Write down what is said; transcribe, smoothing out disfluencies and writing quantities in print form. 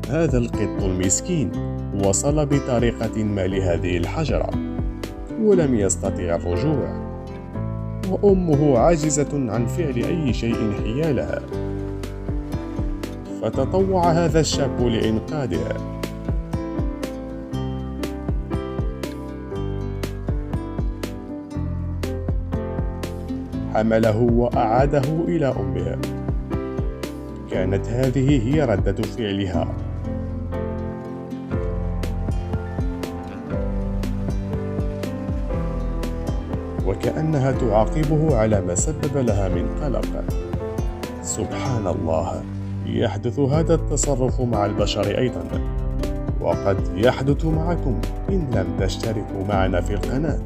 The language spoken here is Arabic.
هذا القط المسكين وصل بطريقة ما لهذه الحجرة ولم يستطع الرجوع، وأمه عاجزة عن فعل أي شيء حيالها. فتطوع هذا الشاب لإنقاذها. حمله وأعاده إلى أمها. كانت هذه هي ردة فعلها. وكأنها تعاقبه على ما سبب لها من قلق. سبحان الله، يحدث هذا التصرف مع البشر أيضا، وقد يحدث معكم إن لم تشتركوا معنا في القناة.